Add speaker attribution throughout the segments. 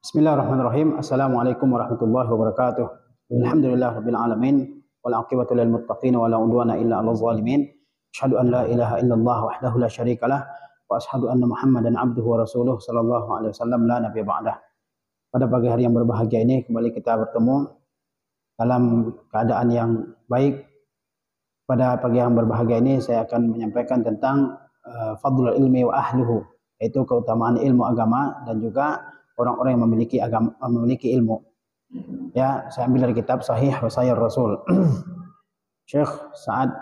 Speaker 1: Bismillahirrahmanirrahim. Assalamualaikum warahmatullahi wabarakatuh. Alhamdulillahirabbil alamin wal aqibatu lil muttaqin wa la udwana illa 'alal zalimin. Asyhadu an la ilaha illallah wahdahu la syarikalah wa asyhadu anna Muhammadan abduhu wa rasuluh sallallahu alaihi wasallam la nabiyya ba'dah. Pada pagi hari yang berbahagia ini kembali kita bertemu dalam keadaan yang baik. Pada pagi yang berbahagia ini saya akan menyampaikan tentang fadlul ilmi wa ahluhu, yaitu keutamaan ilmu agama dan juga orang-orang yang memiliki ilmu. Ya, saya ambil dari kitab Sahih Wasail Rasul. Syekh Sa'ad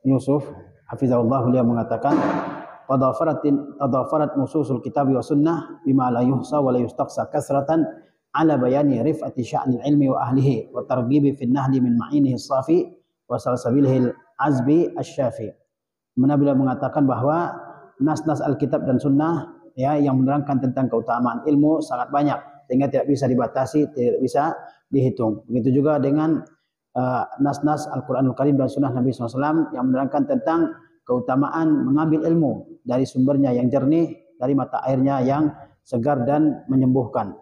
Speaker 1: Yusuf hafizahullah, beliau mengatakan tadafarat nususul kitab wa sunnah bima la yuhsa wa la yustaqsa kasratan ala bayani rif'ati sya'nil ilmi wa ahlihi wa targhibi fin nahli min ma'inihi safi wa salsabilihi azbi asy-syafi. Beliau mengatakan bahwa nas-nas Alkitab dan sunnah ya yang menerangkan tentang keutamaan ilmu sangat banyak sehingga tidak bisa dibatasi, tidak bisa dihitung. Begitu juga dengan nas-nas Al-Qur'anul Karim dan sunnah Nabi SAW yang menerangkan tentang keutamaan mengambil ilmu dari sumbernya yang jernih, dari mata airnya yang segar dan menyembuhkan.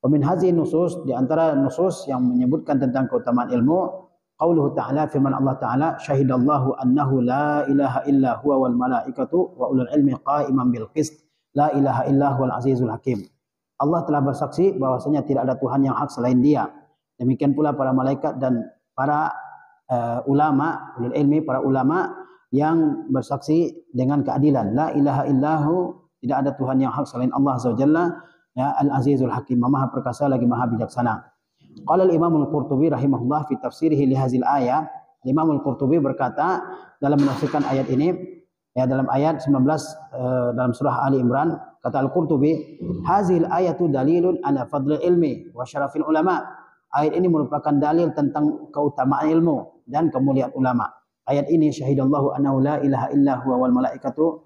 Speaker 1: Wa min hazihi nusus, di antara nusus yang menyebutkan tentang keutamaan ilmu, qauluhu ta'ala, firman Allah Ta'ala, syahidallahu annahu la ilaha illa huwa wal malaikatu wa ulul ilmi qa'iman bil qist. La ilaha illa huwal azizul hakim. Allah telah bersaksi bahwasanya tidak ada Tuhan yang hak selain Dia. Demikian pula para malaikat dan para ulama, ulul ilmi, para ulama yang bersaksi dengan keadilan. La ilaha illahu, tidak ada Tuhan yang hak selain Allah Azza wa Jalla, ya, al-azizul hakim, maha perkasa lagi maha bijaksana. Qala al-Imam al-Qurtubi rahimahullah fi tafsirihi li hadzal ayah. Imam al-Qurtubi berkata dalam menafsirkan ayat ini, ya, dalam ayat 19 dalam surah Ali Imran, kata Al-Qurtubi, hazil ayatu dalilun ala fadlil ilmi wa syarafil ulama. Ayat ini merupakan dalil tentang keutamaan ilmu dan kemuliaan ulama. Ayat ini syahidallahu annahu la ilaha illa huwa wal malaikatu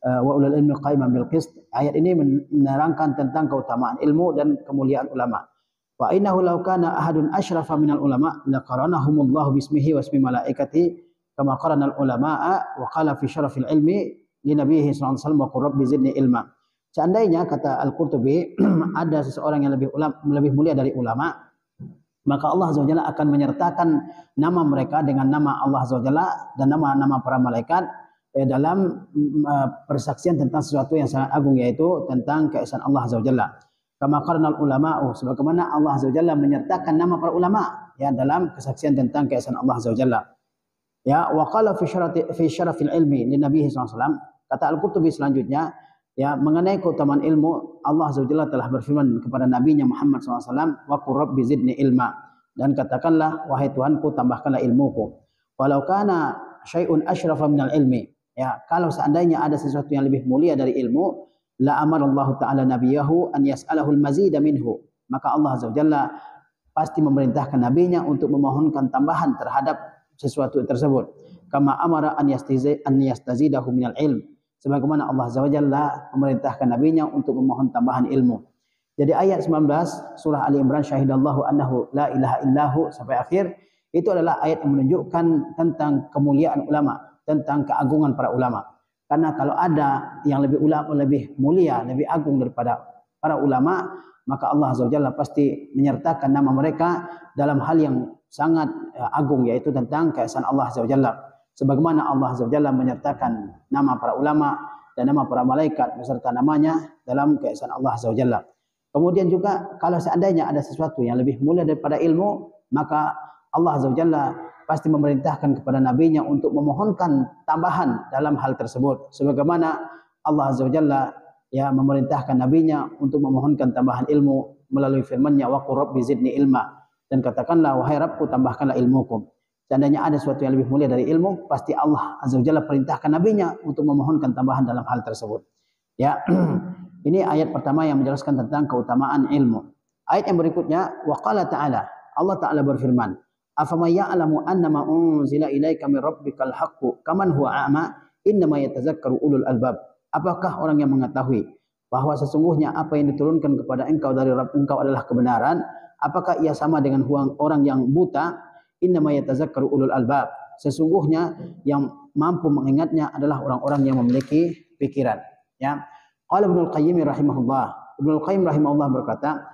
Speaker 1: wa ulul ilmi qa'iman bil qist. Ayat ini menerangkan tentang keutamaan ilmu dan kemuliaan ulama. Wa innahu law kana ahadun asyrafa minal ulama laqaranahumullahu bismihi wa ismi malaikati kama qarana al-ulama'a wa qala fi syarafil ilmi li nabiyhi sallallahu alaihi wasallam wa qur rabbi zidni ilma. Seandainya, kata Al-Qurtubi, ada seseorang yang lebih mulia dari ulama, maka Allah Azza wa Jalla akan menyertakan nama mereka dengan nama Allah Azza wa Jalla dan nama-nama para malaikat dalam persaksian tentang sesuatu yang sangat agung, yaitu tentang keesaan Allah Azza wa Jalla. Kama qarana al-ulama'u, sebagaimana Allah Azza wa Jalla menyertakan nama para ulama ya dalam kesaksian tentang keesaan Allah Azza wa Jalla. Ya, wa qala fi syarafil ilmi li Nabi sallallahu alaihi wasallam, kata Al-Qurtubi selanjutnya, ya, mengenai keutamaan ilmu, Allah Azza wa Jalla telah berfirman kepada nabinya Muhammad sallallahu alaihi wasallam, wa qur rabbi zidni ilma, dan katakanlah, wahai Tuhanku, tambahkanlah ilmuku. Walau kana syai'un asyrafa minal ilmi, ya, kalau seandainya ada sesuatu yang lebih mulia dari ilmu, la amarallahu ta'ala nabiyahu an yas'alahul mazida minhu, maka Allah Azza wa Jalla pasti memerintahkan nabinya untuk memohonkan tambahan terhadap sesuatu tersebut. Kama amara an yastazidahu minal ilm, sebagaimana Allah Azza wa Jalla memerintahkan nabinya untuk memohon tambahan ilmu. Jadi ayat 19 surah Ali Imran, syahidallahu annahu la ilaha illahu, sampai akhir, itu adalah ayat yang menunjukkan tentang kemuliaan ulama, tentang keagungan para ulama. Karena kalau ada yang lebih mulia, lebih agung daripada para ulama, maka Allah Azza wa Jalla pasti menyertakan nama mereka dalam hal yang sangat agung, yaitu tentang keesaan Allah Azza wa Jalla. Sebagaimana Allah Azza wa Jalla menyertakan nama para ulama dan nama para malaikat beserta namanya dalam keesaan Allah Azza wa Jalla. Kemudian juga kalau seandainya ada sesuatu yang lebih mulia daripada ilmu, maka Allah Azza wa Jalla pasti memerintahkan kepada nabinya untuk memohonkan tambahan dalam hal tersebut. Sebagaimana Allah Azza wa Jalla ya memerintahkan nabinya untuk memohonkan tambahan ilmu melalui firman-Nya, wa qur rabbi zidni ilma, dan katakanlah, wahai Rabbku, tambahkanlah ilmuku. Seandainya ada sesuatu yang lebih mulia dari ilmu, pasti Allah Azza wa Jalla perintahkan nabinya untuk memohonkan tambahan dalam hal tersebut. Ya, ini ayat pertama yang menjelaskan tentang keutamaan ilmu. Ayat yang berikutnya, wa qala ta'ala, Allah Ta'ala berfirman, afaman ya'lamu annama unzila ilaika min rabbikal haqqu kaman huwa a'ma innama yatazakkaru ulul albab. Apakah orang yang mengetahui bahwa sesungguhnya apa yang diturunkan kepada engkau dari Rabb engkau adalah kebenaran? Apakah ia sama dengan orang yang buta? Innama yatazakkaru ulul albab. Sesungguhnya yang mampu mengingatnya adalah orang-orang yang memiliki pikiran. Ya, Qala Ibnul Qayyim rahimahullah, Ibnu Qayyim rahimahullah berkata,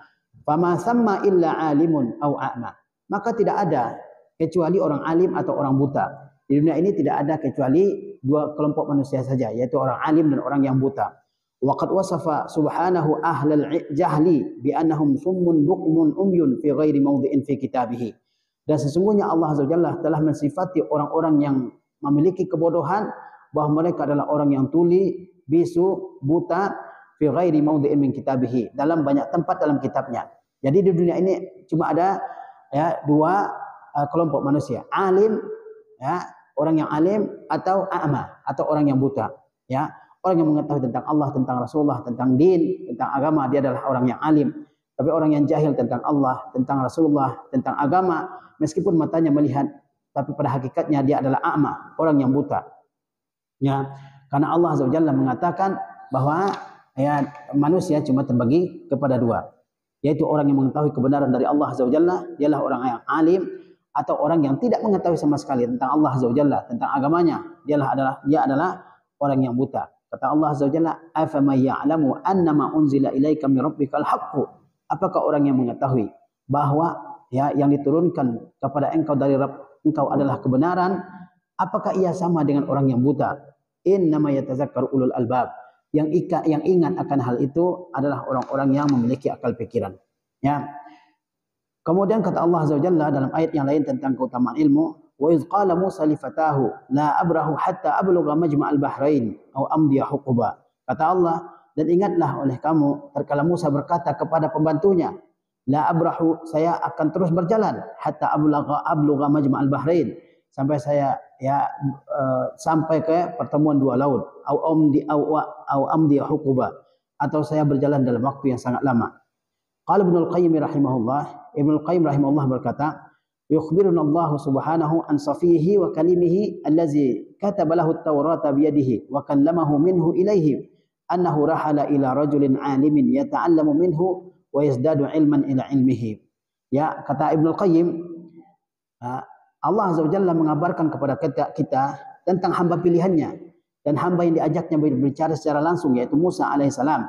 Speaker 1: "Fama samma illa alimun au a'ma." Maka tidak ada kecuali orang alim atau orang buta. Di dunia ini tidak ada kecuali dua kelompok manusia saja, yaitu orang alim dan orang yang buta. Wa qad wasafa subhanahu ahlal jahli bi annahum summun bukmun umyun fi ghairi mawdhi'in fi kitabih. Dan sesungguhnya Allah Azza wa Jalla telah mensifati orang-orang yang memiliki kebodohan bahwa mereka adalah orang yang tuli, bisu, buta fi ghairi mawdhi'in min kitabih, dalam banyak tempat dalam kitabnya. Jadi di dunia ini cuma ada ya dua kelompok manusia, alim ya, orang yang alim, atau a'ma, atau orang yang buta ya. Orang yang mengetahui tentang Allah, tentang Rasulullah, tentang din, tentang agama, dia adalah orang yang alim. Tapi orang yang jahil tentang Allah, tentang Rasulullah, tentang agama, meskipun matanya melihat, tapi pada hakikatnya dia adalah a'ma, orang yang buta ya. Karena Allah Azza wa Jalla mengatakan bahwa ya manusia cuma terbagi kepada dua, yaitu orang yang mengetahui kebenaran dari Allah Azza wa Jalla, dialah orang yang alim, atau orang yang tidak mengetahui sama sekali tentang Allah Azza wa Jalla, tentang agamanya, dia adalah orang yang buta. Kata Allah Azza wa Jalla, "Afaman ya'lamu annama unzila ilaika min rabbikal haqqu." Apakah orang yang mengetahui bahwa ya yang diturunkan kepada engkau dari Rabb engkau adalah kebenaran, apakah ia sama dengan orang yang buta? Innama yatazakkaru ulul albab. Yang ingat akan hal itu adalah orang-orang yang memiliki akal pikiran. Ya. Kemudian kata Allah Azza wa Jalla dalam ayat yang lain tentang keutamaan ilmu, wa iz qala Musa li fatahu la abrahu hatta ablugha majma'al bahrain aw amdiya huquba. Kata Allah, dan ingatlah oleh kamu tatkala Musa berkata kepada pembantunya, la abrahu, saya akan terus berjalan, hatta ablugha majma'al bahrain, sampai saya ya sampai ke pertemuan dua laut, aw amdiya huquba, atau saya berjalan dalam waktu yang sangat lama. Qala Ibnu Qayyim rahimahullah, Ibnu Qayyim rahimahullah berkata, yukhbiruna Allah subhanahu an safihi wa kalimihi allazi kataba lahu at-taurata bi yadihi wa kallamahu minhu ilaihi annahu rahala ila rajulin alimin yata'allamu minhu wa yazdadu ilman ila ilmihi. Ya, kata Ibnu Qayyim, Allah Azza wa Jalla mengabarkan kepada kita tentang hamba pilihannya dan hamba yang diajaknya berbicara secara langsung, yaitu Musa alaihissalam,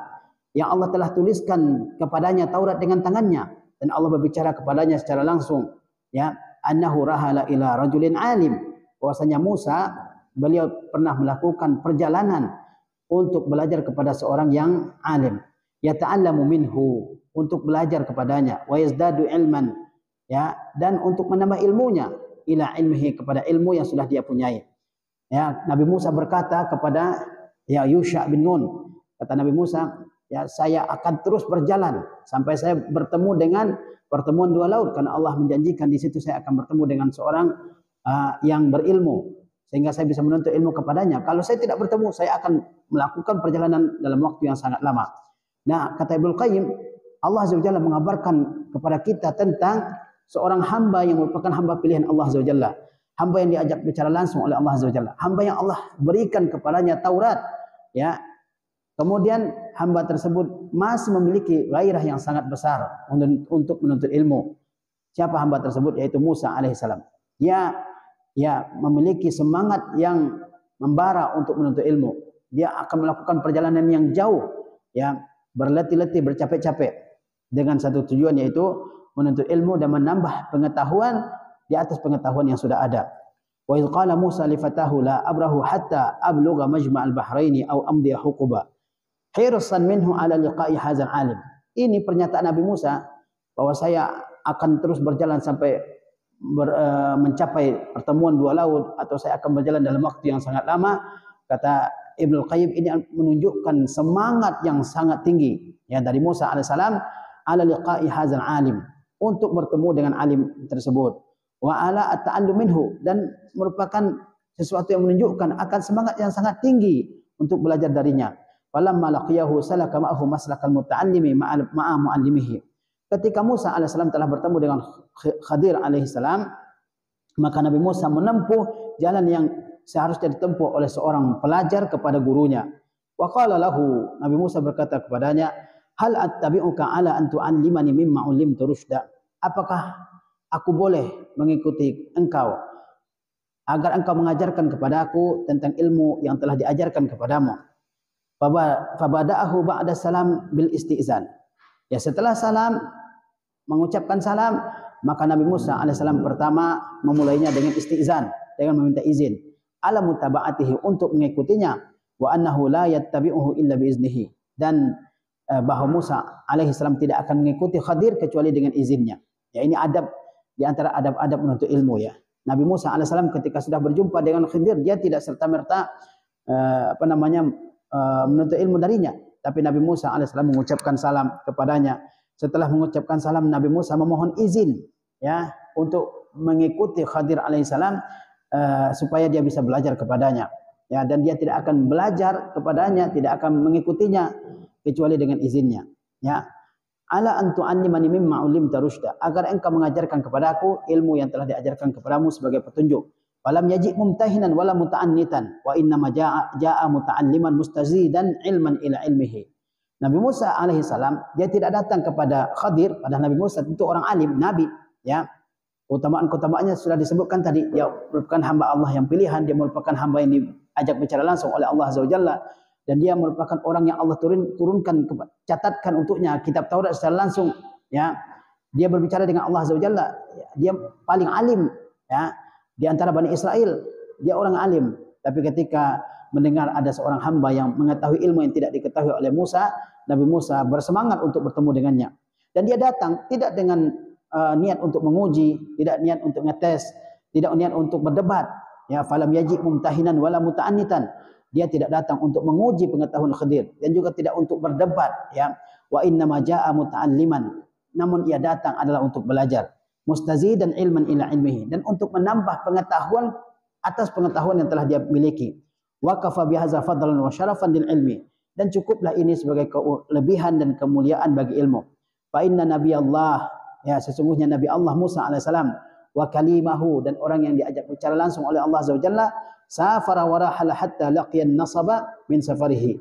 Speaker 1: yang Allah telah tuliskan kepadanya Taurat dengan tangannya, dan Allah berbicara kepadanya secara langsung, ya, annahu rahala ila rajulin alim, bahwasanya Musa beliau pernah melakukan perjalanan untuk belajar kepada seorang yang alim, yata'allamu minhu, untuk belajar kepadanya, wa yazdadu ilman, ya, dan untuk menambah ilmunya, ila ilmihi, kepada ilmu yang sudah dia punyai. Ya, Nabi Musa berkata kepada ya Yusha bin Nun, kata Nabi Musa, ya saya akan terus berjalan sampai saya bertemu dengan pertemuan dua laut, karena Allah menjanjikan di situ saya akan bertemu dengan seorang yang berilmu sehingga saya bisa menuntut ilmu kepadanya. Kalau saya tidak bertemu, saya akan melakukan perjalanan dalam waktu yang sangat lama. Nah, kata Ibnu Qayyim, Allah Azza wa Jalla mengabarkan kepada kita tentang seorang hamba yang merupakan hamba pilihan Allah Azza wa Jalla, hamba yang diajak bicara langsung oleh Allah Azza wa Jalla, hamba yang Allah berikan kepadanya Taurat, ya. Kemudian hamba tersebut masih memiliki gairah yang sangat besar untuk menuntut ilmu. Siapa hamba tersebut? Yaitu Musa alaihissalam. Dia memiliki semangat yang membara untuk menuntut ilmu. Dia akan melakukan perjalanan yang jauh, ya, berletih-letih, bercapek-capek dengan satu tujuan, yaitu menuntut ilmu dan menambah pengetahuan di atas pengetahuan yang sudah ada. Wa idh qala Musa li fatahu la abrahu hatta ablugha majma'al bahraini aw amdiya huquba hirsan minhu ala liqa'i hadzal alim. Ini pernyataan Nabi Musa bahwa saya akan terus berjalan sampai mencapai pertemuan dua laut, atau saya akan berjalan dalam waktu yang sangat lama. Kata Ibnu Qayyim, ini menunjukkan semangat yang sangat tinggi ya dari Musa alaihissalam ala liqa'i hadzal alim, untuk bertemu dengan alim tersebut, wa ala at-ta'allum minhu, dan merupakan sesuatu yang menunjukkan akan semangat yang sangat tinggi untuk belajar darinya. Falamma laqiyahu salaka ma'ahu maslakal muta'allimi ma'a mu'allimihi. Ketika Musa alaihissalam telah bertemu dengan Khadir alaihissalam, maka Nabi Musa menempuh jalan yang seharusnya ditempuh oleh seorang pelajar kepada gurunya. Wa qala lahu, Nabi Musa berkata kepadanya, hal attabi'uka ala an tu'allimani mimma 'ullimtu rusyda. Apakah aku boleh mengikuti engkau agar engkau mengajarkan kepada aku tentang ilmu yang telah diajarkan kepadamu? Fabada'ahu ba'da salam bil istizan. Ya, setelah salam, mengucapkan salam, maka Nabi Musa alaihissalam pertama memulainya dengan istizan, dengan meminta izin ala mutaba'atihi, untuk mengikutinya, wa annahu la yattabi'uhu illa biiznihi, dan bahwa Musa alaihissalam tidak akan mengikuti Khadir kecuali dengan izinnya. Ya, ini adab di antara adab-adab menuntut ilmu ya. Nabi Musa alaihissalam ketika sudah berjumpa dengan Khidir, dia tidak serta-merta menuntut ilmu darinya, tapi Nabi Musa alaihissalam mengucapkan salam kepadanya. Setelah mengucapkan salam, Nabi Musa memohon izin ya untuk mengikuti Khadir alaihissalam supaya dia bisa belajar kepadanya. Ya, dan dia tidak akan belajar kepadanya, tidak akan mengikutinya kecuali dengan izinnya. Ya. Ala an tu'allimani mimma 'ullimta rusyda, agar engkau mengajarkan kepadaku ilmu yang telah diajarkan kepadamu sebagai petunjuk. Falam yaji' mumtahinan wala muta'annitan, wa inna ma ja'a muta'alliman mustazidan ilman ila ilmihi. Nabi Musa alaihissalam dia tidak datang kepada Khadir, padahal Nabi Musa tentu orang alim, nabi, ya. Keutamaan-keutamaannya sudah disebutkan tadi. Dia merupakan hamba Allah yang pilihan, dia merupakan hamba yang diajak bicara langsung oleh Allah Azza wa Jalla, dan dia merupakan orang yang Allah turunkan, catatkan untuknya kitab Taurat secara langsung, ya. Dia berbicara dengan Allah Azza wa Jalla, dia paling alim ya di antara Bani Israel, dia orang alim. Tapi ketika mendengar ada seorang hamba yang mengetahui ilmu yang tidak diketahui oleh Musa, Nabi Musa bersemangat untuk bertemu dengannya. Dan dia datang tidak dengan niat untuk menguji, tidak niat untuk ngetes, tidak niat untuk berdebat. Ya, falam yaji' mumtahinan wala muta'annitan. Dia tidak datang untuk menguji pengetahuan Khidir dan juga tidak untuk berdebat, ya. Wa inna ma ja'a muta'alliman. Namun ia datang adalah untuk belajar. Mustazidan ilman ila ilmihi, dan untuk menambah pengetahuan atas pengetahuan yang telah dia miliki. Wa kafa bihadza fadlan wa syarafan lil ilmi, dan cukuplah ini sebagai kelebihan dan kemuliaan bagi ilmu. Fa inna nabiyallah, ya, sesungguhnya Nabi Allah Musa alaihissalam, wa kalimahu, dan orang yang diajak bicara langsung oleh Allah Azza wa Jalla, safara wa rahala hatta laqiyan nasaba min safarihi,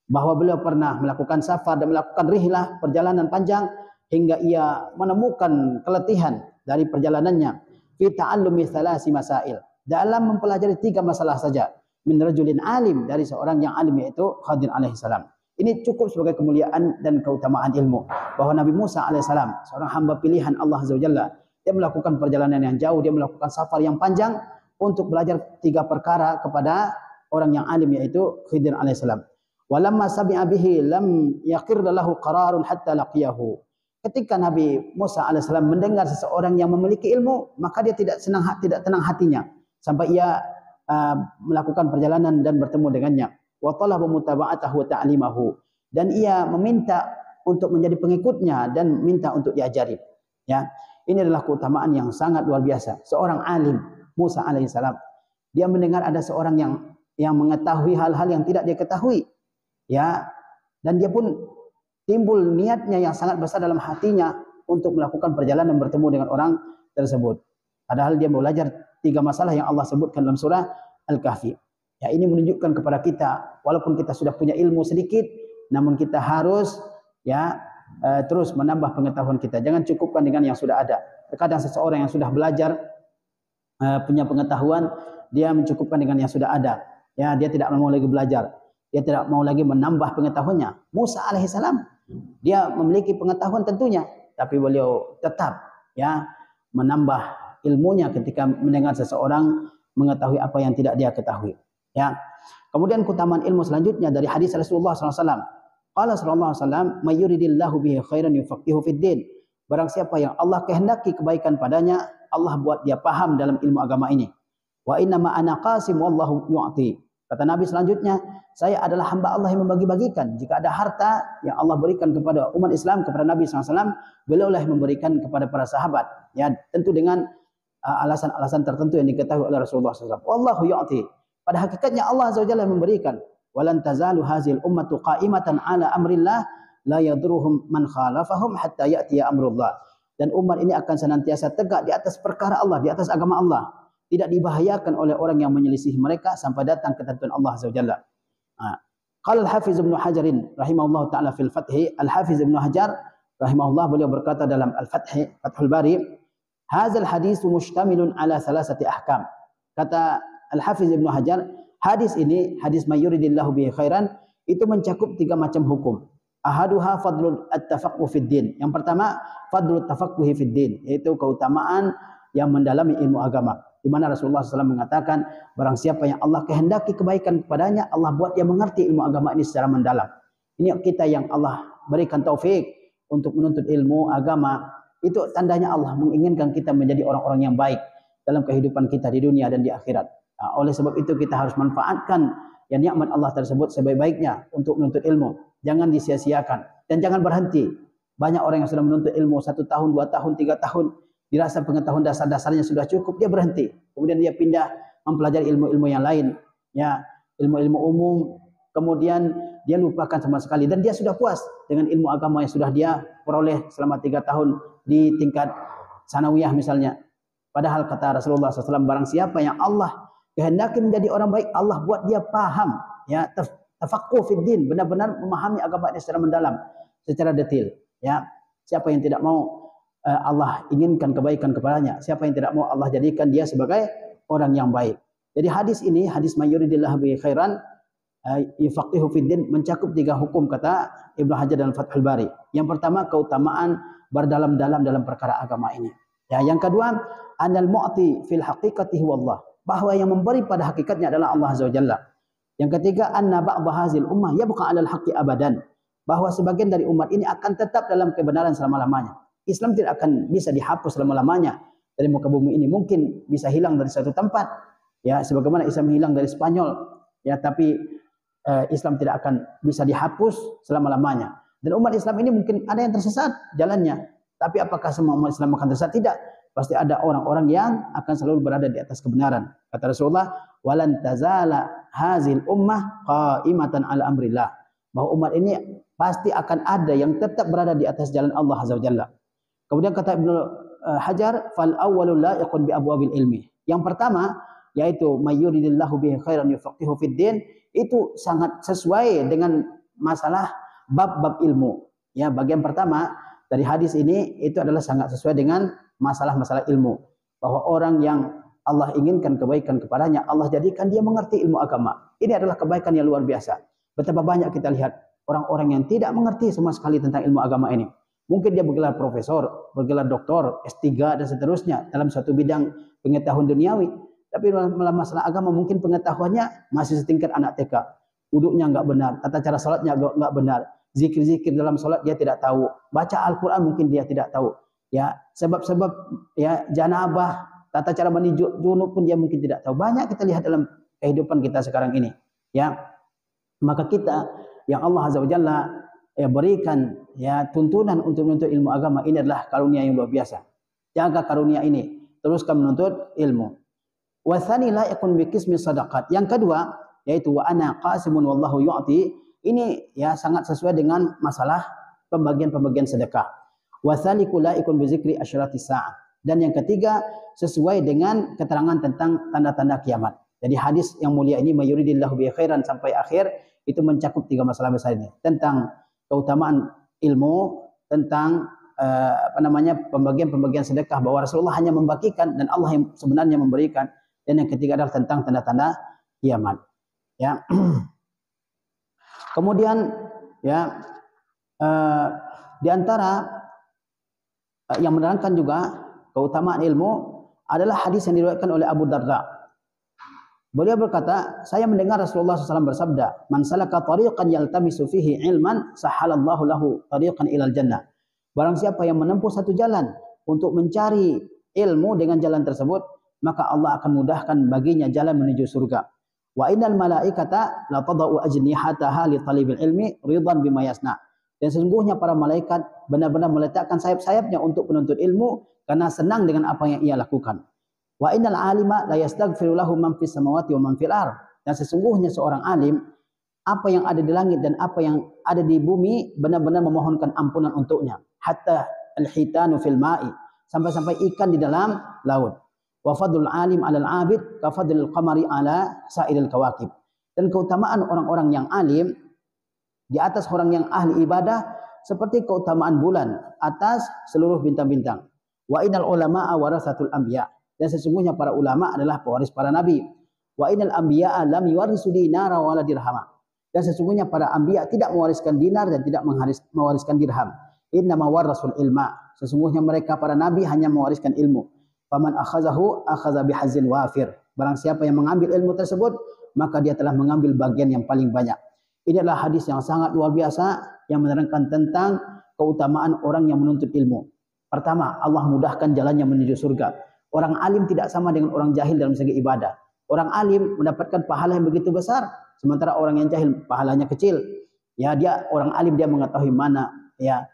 Speaker 1: bahwa beliau pernah melakukan safar dan melakukan rihlah, perjalanan panjang, hingga ia menemukan keletihan dari perjalanannya. Fi ta'allumi thalasi masail, dalam mempelajari 3 masalah saja. Min rajulin alim, dari seorang yang alim, yaitu Khadir alaihissalam. Ini cukup sebagai kemuliaan dan keutamaan ilmu, bahwa Nabi Musa alaihissalam seorang hamba pilihan Allah Azza wa Jalla, dia melakukan perjalanan yang jauh, dia melakukan safar yang panjang untuk belajar 3 perkara kepada orang yang alim, yaitu Khidir alaihissalam. Walamma sami'a bihi lam yaqir lahu qararun hatta laqiyahu. Ketika Nabi Musa alaihissalam mendengar seseorang yang memiliki ilmu, maka dia tidak tenang hatinya sampai ia melakukan perjalanan dan bertemu dengannya. Wa talaba mutaba'atahu wa ta'limahu, dan ia meminta untuk menjadi pengikutnya dan minta untuk diajari. Ya, ini adalah keutamaan yang sangat luar biasa. Seorang alim, Musa alaihissalam, dia mendengar ada seorang yang mengetahui hal-hal yang tidak dia ketahui, ya, dan dia pun timbul niatnya yang sangat besar dalam hatinya untuk melakukan perjalanan bertemu dengan orang tersebut. Padahal dia belajar 3 masalah yang Allah sebutkan dalam surah Al-Kahfi. Ya, ini menunjukkan kepada kita, walaupun kita sudah punya ilmu sedikit, namun kita harus terus menambah pengetahuan kita. Jangan cukupkan dengan yang sudah ada. Terkadang seseorang yang sudah belajar, punya pengetahuan, dia mencukupkan dengan yang sudah ada. Ya, dia tidak mau lagi belajar. Dia tidak mau lagi menambah pengetahuannya. Musa alaihissalam, dia memiliki pengetahuan tentunya, tapi beliau tetap menambah ilmunya ketika mendengar seseorang mengetahui apa yang tidak dia ketahui. Ya. Kemudian keutamaan ilmu selanjutnya dari hadis Rasulullah SAW. Qala sallallahu alaihi wasallam, "May yuridillahu bihi khairan yufaqihu fid din." Barang siapa yang Allah kehendaki kebaikan padanya, Allah buat dia paham dalam ilmu agama ini. Wa inna ma ana qasim wallahu yu'ti. Kata Nabi selanjutnya, saya adalah hamba Allah yang membagi-bagikan. Jika ada harta yang Allah berikan kepada umat Islam, kepada Nabi SAW, beliaulah yang memberikan kepada para sahabat. Ya, tentu dengan alasan-alasan tertentu yang diketahui oleh Rasulullah SAW. Wallahu yu'ti. Pada hakikatnya Allah Azza wa Jalla memberikan. Walan tazalu hazil ummatu qa'imatan ala amrillah la yadruhum man khalafahum hatta ya'tiya amrullah. Dan umat ini akan senantiasa tegak di atas perkara Allah, di atas agama Allah. Tidak dibahayakan oleh orang yang menyelisih mereka sampai datang ketentuan Allah Azza wa Jalla. Qala al-Hafiz Ibnu Hajar rahimahullah taala fil Fath, Al-Hafiz Ibnu Hajar rahimahullah, beliau berkata dalam Al-Fath, Fathul Bari, hadzal hadis mustamilun ala thalathati ahkam. Kata Al-Hafiz Ibnu Hajar, hadis ini, hadis may yuridillahu bihi khairan, itu mencakup 3 macam hukum. Ahaduha fadlul at-tafaqquh fid din. Yang pertama, fadlul tafaqquhi fid din, yaitu keutamaan yang mendalami ilmu agama. Di mana Rasulullah SAW mengatakan, barang siapa yang Allah kehendaki kebaikan kepadanya, Allah buat dia mengerti ilmu agama ini secara mendalam. Ini kita yang Allah berikan taufik untuk menuntut ilmu agama. Itu tandanya Allah menginginkan kita menjadi orang-orang yang baik dalam kehidupan kita di dunia dan di akhirat. Nah, oleh sebab itu kita harus manfaatkan yang nikmat Allah tersebut sebaik-baiknya untuk menuntut ilmu. Jangan disia-siakan dan jangan berhenti. Banyak orang yang sudah menuntut ilmu 1 tahun, 2 tahun, 3 tahun, dirasa pengetahuan dasar-dasarnya sudah cukup, dia berhenti. Kemudian dia pindah mempelajari ilmu-ilmu yang lain, ya, ilmu-ilmu umum. Kemudian dia lupakan sama sekali dan dia sudah puas dengan ilmu agama yang sudah dia peroleh selama 3 tahun di tingkat sanawiyah misalnya. Padahal kata Rasulullah SAW, barang siapa yang Allah kehendaki menjadi orang baik, Allah buat dia paham, ya, tafaqquh fid din, benar-benar memahami agama ini secara mendalam, secara detail, ya. Siapa yang tidak mau Allah inginkan kebaikan kepadanya, siapa yang tidak mau Allah jadikan dia sebagai orang yang baik. Jadi hadis ini, hadis mayuridillah bi khairan yufaqihu fid din, mencakup 3 hukum kata Ibnu Hajar dalam Fathul Bari. Yang pertama, keutamaan berdalam-dalam dalam perkara agama ini. Ya, yang kedua, anal mu'ti fil haqiqati huwallah, bahwa yang memberi pada hakikatnya adalah Allah Azza wa Jalla. Yang ketiga, anna ba'd hazil ummah yabqa 'alal haqqi abadan, bahwa sebagian dari umat ini akan tetap dalam kebenaran selama-lamanya. Islam tidak akan bisa dihapus selama-lamanya dari muka bumi ini. Mungkin bisa hilang dari suatu tempat, ya, sebagaimana Islam hilang dari Spanyol, ya, tapi Islam tidak akan bisa dihapus selama-lamanya. Dan umat Islam ini mungkin ada yang tersesat jalannya, tapi apakah semua umat Islam akan tersesat? Tidak. Pasti ada orang-orang yang akan selalu berada di atas kebenaran. Kata Rasulullah, walan tazala hazil ummah qa'imatan ala amrillah, bahwa umat ini pasti akan ada yang tetap berada di atas jalan Allah Azza wa Jalla. Kemudian kata Ibnu Hajar, fal awwalul la'iqun bi abwabil ilmi. Yang pertama yaitu mayyuridillahu bihi khairan yufaqihu fid din, itu sangat sesuai dengan masalah bab-bab ilmu. Ya, bagian pertama dari hadis ini itu adalah sangat sesuai dengan masalah-masalah ilmu, bahwa orang yang Allah inginkan kebaikan kepadanya, Allah jadikan dia mengerti ilmu agama. Ini adalah kebaikan yang luar biasa. Betapa banyak kita lihat orang-orang yang tidak mengerti sama sekali tentang ilmu agama ini. Mungkin dia bergelar profesor, bergelar doktor, S3 dan seterusnya dalam suatu bidang pengetahuan duniawi, tapi dalam masalah agama mungkin pengetahuannya masih setingkat anak TK. Wuduknya enggak benar, tata cara salatnya enggak benar, zikir-zikir dalam salat dia tidak tahu, baca Al-Qur'an mungkin dia tidak tahu. Ya, sebab-sebab ya janabah, tata cara mandi junub pun dia mungkin tidak tahu. Banyak kita lihat dalam kehidupan kita sekarang ini. Ya. Maka kita yang Allah Azza wa Jalla ya berikan ya tuntunan untuk menuntut ilmu agama ini adalah karunia yang luar biasa. Jaga karunia ini, teruskan menuntut ilmu. Wa tsani la yakun bi qismi sadaqat. Yang kedua yaitu wa ana qasimun wallahu yu'ti. Ini ya sangat sesuai dengan masalah pembagian-pembagian sedekah. Wa tsaliku la yakun bi zikri asyratis sa'ah. Dan yang ketiga sesuai dengan keterangan tentang tanda-tanda kiamat. Jadi hadis yang mulia ini mayuridillahu bi khairan sampai akhir itu mencakup 3 masalah besar ini, tentang keutamaan ilmu, tentang pembagian-pembagian sedekah, bahwa Rasulullah hanya membagikan dan Allah yang sebenarnya memberikan, dan yang ketiga adalah tentang tanda-tanda kiamat. Ya. Kemudian ya di antara yang menerangkan juga keutamaan ilmu adalah hadis yang diriwayatkan oleh Abu Darda. Beliau berkata, saya mendengar Rasulullah SAW bersabda, man salaka tariqan yaltamisu fihi ilman, sahalallahu lahu tariqan ilal jannah. Barang siapa yang menempuh satu jalan untuk mencari ilmu dengan jalan tersebut, maka Allah akan mudahkan baginya jalan menuju surga. Wa innal malaikata la tadau ajnihataha li talibil ilmi ridwan bima yasna. Dan sesungguhnya para malaikat benar-benar meletakkan sayap-sayapnya untuk penuntut ilmu karena senang dengan apa yang ia lakukan. Wa innal alima la yastaghfiru lahu man fis samawati wa man fil ardh. Dan sesungguhnya seorang alim, apa yang ada di langit dan apa yang ada di bumi benar-benar memohonkan ampunan untuknya. Hatta al-hitanu fil ma'i, sampai-sampai ikan di dalam laut. Wa fadlul alim 'alal 'abid ka fadlil qamari 'ala sa'iril kawakib. Dan keutamaan orang-orang yang alim di atas orang yang ahli ibadah seperti keutamaan bulan atas seluruh bintang-bintang. Wa innal ulama'a warasatul anbiya. Dan sesungguhnya para ulama adalah pewaris para nabi. Wa innal anbiya'a lam yuwarisu dinara wala dirhama. Dan sesungguhnya para anbiya tidak mewariskan dinar dan tidak mewariskan dirham. Innama warasul ilma. Sesungguhnya mereka para nabi hanya mewariskan ilmu. Faman akhazahu akhadha bihazzin wafir. Barang siapa yang mengambil ilmu tersebut, maka dia telah mengambil bagian yang paling banyak. Ini adalah hadis yang sangat luar biasa yang menerangkan tentang keutamaan orang yang menuntut ilmu. Pertama, Allah mudahkan jalannya menuju surga. Orang alim tidak sama dengan orang jahil dalam segi ibadah. Orang alim mendapatkan pahala yang begitu besar, sementara orang yang jahil pahalanya kecil. Ya, dia orang alim, dia mengetahui mana ya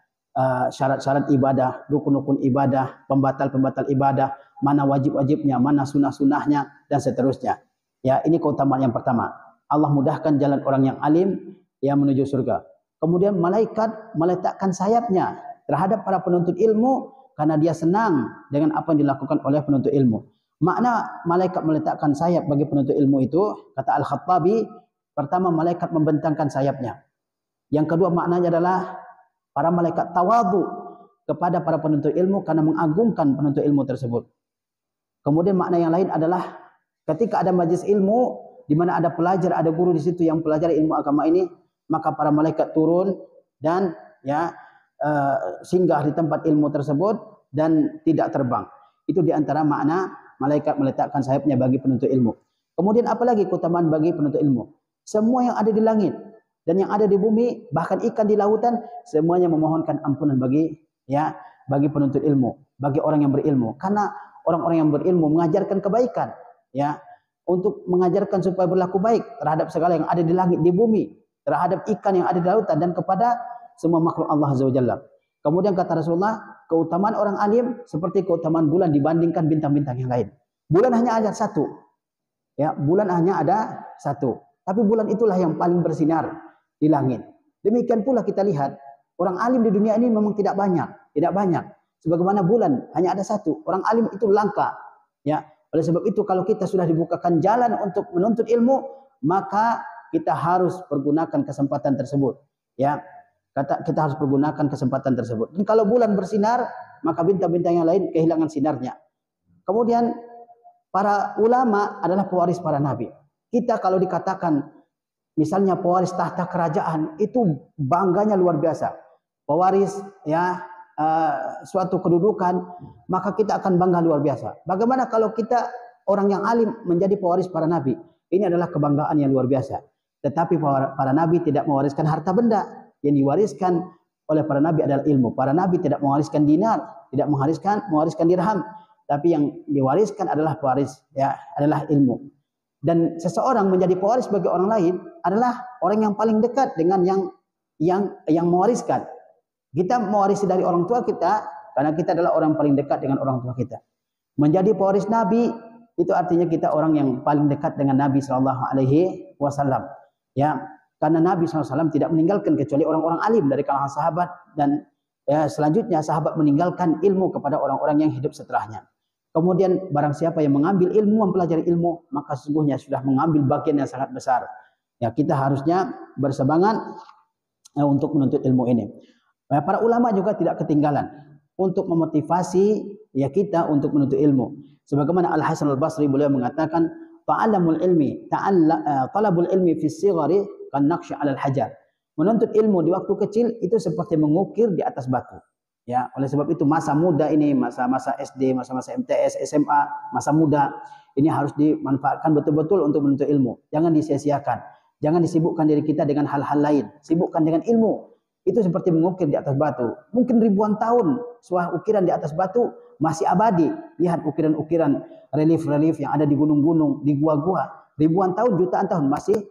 Speaker 1: syarat-syarat ibadah, rukun-rukun ibadah, pembatal-pembatal ibadah, mana wajib-wajibnya, mana sunah-sunahnya, dan seterusnya. Ya, ini keutamaan yang pertama. Allah mudahkan jalan orang yang alim yang menuju surga. Kemudian malaikat meletakkan sayapnya terhadap para penuntut ilmu karena dia senang dengan apa yang dilakukan oleh penuntut ilmu. Makna malaikat meletakkan sayap bagi penuntut ilmu itu, kata Al-Khattabi, pertama malaikat membentangkan sayapnya. Yang kedua maknanya adalah para malaikat tawadhu kepada para penuntut ilmu karena mengagungkan penuntut ilmu tersebut. Kemudian makna yang lain adalah ketika ada majlis ilmu di mana ada pelajar, ada guru di situ yang pelajari ilmu agama ini, maka para malaikat turun dan singgah di tempat ilmu tersebut dan tidak terbang. Itu di antara makna malaikat meletakkan sayapnya bagi penuntut ilmu. Kemudian apalagi keutamaan bagi penuntut ilmu? Semua yang ada di langit dan yang ada di bumi, bahkan ikan di lautan, semuanya memohonkan ampunan bagi penuntut ilmu, bagi orang yang berilmu. Karena orang-orang yang berilmu mengajarkan kebaikan, ya, untuk mengajarkan supaya berlaku baik terhadap segala yang ada di langit, di bumi, terhadap ikan yang ada di lautan dan kepada semua makhluk Allah Azza wa Jalla. Kemudian kata Rasulullah, keutamaan orang alim seperti keutamaan bulan dibandingkan bintang-bintang yang lain. Bulan hanya ada satu. Ya, bulan hanya ada satu. Tapi bulan itulah yang paling bersinar di langit. Demikian pula kita lihat, orang alim di dunia ini memang tidak banyak. Tidak banyak. Sebagaimana bulan hanya ada satu. Orang alim itu langka. Ya, oleh sebab itu kalau kita sudah dibukakan jalan untuk menuntut ilmu, maka kita harus pergunakan kesempatan tersebut. Ya, kita harus pergunakan kesempatan tersebut. Dan kalau bulan bersinar, maka bintang-bintang yang lain kehilangan sinarnya. Kemudian para ulama adalah pewaris para nabi. Kita kalau dikatakan misalnya pewaris tahta kerajaan, itu bangganya luar biasa. Pewaris suatu kedudukan, maka kita akan bangga luar biasa. Bagaimana kalau kita orang yang alim menjadi pewaris para nabi? Ini adalah kebanggaan yang luar biasa. Tetapi para nabi tidak mewariskan harta benda. Yang diwariskan oleh para nabi adalah ilmu. Para nabi tidak mewariskan dinar, tidak mewariskan dirham, tapi yang diwariskan adalah pewaris, adalah ilmu. Dan seseorang menjadi pewaris bagi orang lain adalah orang yang paling dekat dengan yang mewariskan. Kita mewarisi dari orang tua kita karena kita adalah orang paling dekat dengan orang tua kita. Menjadi pewaris nabi itu artinya kita orang yang paling dekat dengan Nabi sallallahu alaihi wasallam. Ya, karena Nabi SAW tidak meninggalkan kecuali orang-orang alim dari kalangan sahabat, dan selanjutnya sahabat meninggalkan ilmu kepada orang-orang yang hidup setelahnya. Kemudian barang siapa yang mengambil ilmu, mempelajari ilmu, maka sesungguhnya sudah mengambil bagian yang sangat besar. Ya, kita harusnya bersemangat untuk menuntut ilmu ini. Para ulama juga tidak ketinggalan untuk memotivasi kita untuk menuntut ilmu. Sebagaimana Al-Hasan Al-Basri, beliau mengatakan, talabul ilmi fi sigari kan naqsy 'alal hajar. Menuntut ilmu di waktu kecil itu seperti mengukir di atas batu. Ya, oleh sebab itu masa muda ini, masa-masa SD, masa-masa MTS, SMA, masa muda ini harus dimanfaatkan betul-betul untuk menuntut ilmu. Jangan disia-siakan. Jangan disibukkan diri kita dengan hal-hal lain. Sibukkan dengan ilmu. Itu seperti mengukir di atas batu. Mungkin ribuan tahun sebuah ukiran di atas batu masih abadi. Lihat ukiran-ukiran relief-relief yang ada di gunung-gunung, di gua-gua. Ribuan tahun, jutaan tahun masih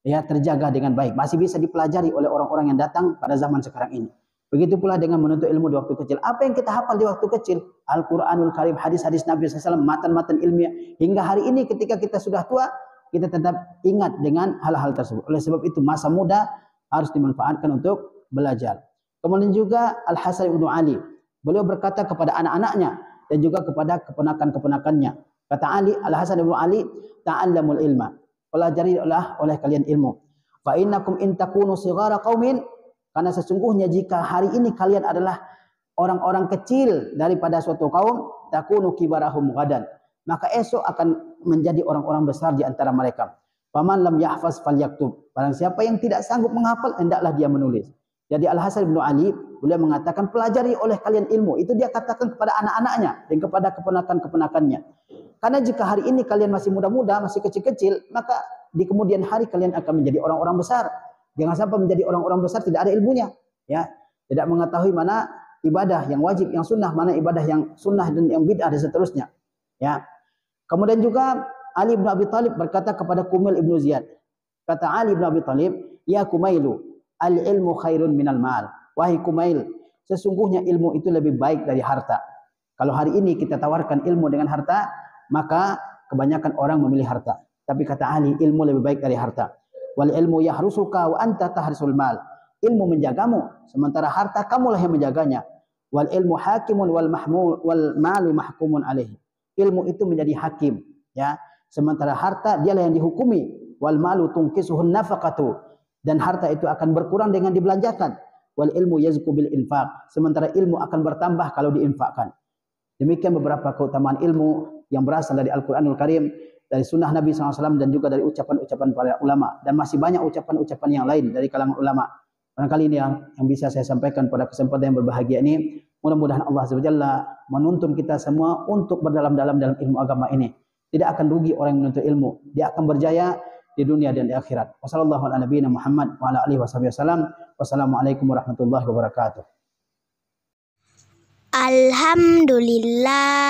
Speaker 1: terjaga dengan baik. Masih bisa dipelajari oleh orang-orang yang datang pada zaman sekarang ini. Begitu pula dengan menuntut ilmu di waktu kecil. Apa yang kita hafal di waktu kecil? Al-Quranul Karim, hadis-hadis Nabi SAW, matan-matan ilmiah. Hingga hari ini ketika kita sudah tua, kita tetap ingat dengan hal-hal tersebut. Oleh sebab itu masa muda harus dimanfaatkan untuk belajar. Kemudian juga Al-Hasan ibn Ali. Beliau berkata kepada anak-anaknya dan juga kepada keponakan-keponakannya. Kata Ali, Al-Hasan ibn Ali, ta'allamul ilma. Pelajarilah oleh kalian ilmu. Fa innakum in takunu sighara qaumin, karena sesungguhnya jika hari ini kalian adalah orang-orang kecil daripada suatu kaum, takunu kibarahum ghadan, maka esok akan menjadi orang-orang besar di antara mereka. Faman lam yahfaz falyaktub. Barang siapa yang tidak sanggup menghafal, hendaklah dia menulis. Jadi Al-Hasan bin Ali beliau mengatakan, pelajari oleh kalian ilmu. Itu dia katakan kepada anak-anaknya dan kepada keponakan-keponakannya. Karena jika hari ini kalian masih muda-muda, masih kecil-kecil, maka di kemudian hari kalian akan menjadi orang-orang besar. Jangan sampai menjadi orang-orang besar tidak ada ilmunya, ya. Tidak mengetahui mana ibadah yang wajib, yang sunnah, mana ibadah yang sunnah dan yang bid'ah dan seterusnya. Ya. Kemudian juga Ali bin Abi Thalib berkata kepada Kumail ibnu Ziyad. Kata Ali bin Abi Thalib, ya Kumailu, al-ilmu khairun minal mal. Wahai Kumail, sesungguhnya ilmu itu lebih baik dari harta. Kalau hari ini kita tawarkan ilmu dengan harta, maka kebanyakan orang memilih harta. Tapi kata Ali, ilmu lebih baik dari harta. Wal ilmu yahrusuka wa anta tahrisul mal. Ilmu menjagamu, sementara harta kamulah yang menjaganya. Wal ilmu hakimun wal malu mahkumun alaihi. Ilmu itu menjadi hakim, ya. Sementara harta dialah yang dihukumi. Wal malu tungkisuhun nafaqatu, dan harta itu akan berkurang dengan dibelanjakan. Wal ilmu yazku bil infaq, sementara ilmu akan bertambah kalau diinfakkan. Demikian beberapa keutamaan ilmu yang berasal dari Al-Qur'anul Karim, dari sunnah Nabi SAW, dan juga dari ucapan-ucapan para ulama, dan masih banyak ucapan-ucapan yang lain dari kalangan ulama. Barangkali ini yang bisa saya sampaikan pada kesempatan yang berbahagia ini. Mudah-mudahan Allah SWT menuntun kita semua untuk berdalam-dalam dalam ilmu agama ini. Tidak akan rugi orang yang menuntut ilmu. Dia akan berjaya di dunia dan di akhirat. Wassalamualaikum warahmatullahi wabarakatuh.
Speaker 2: Alhamdulillah.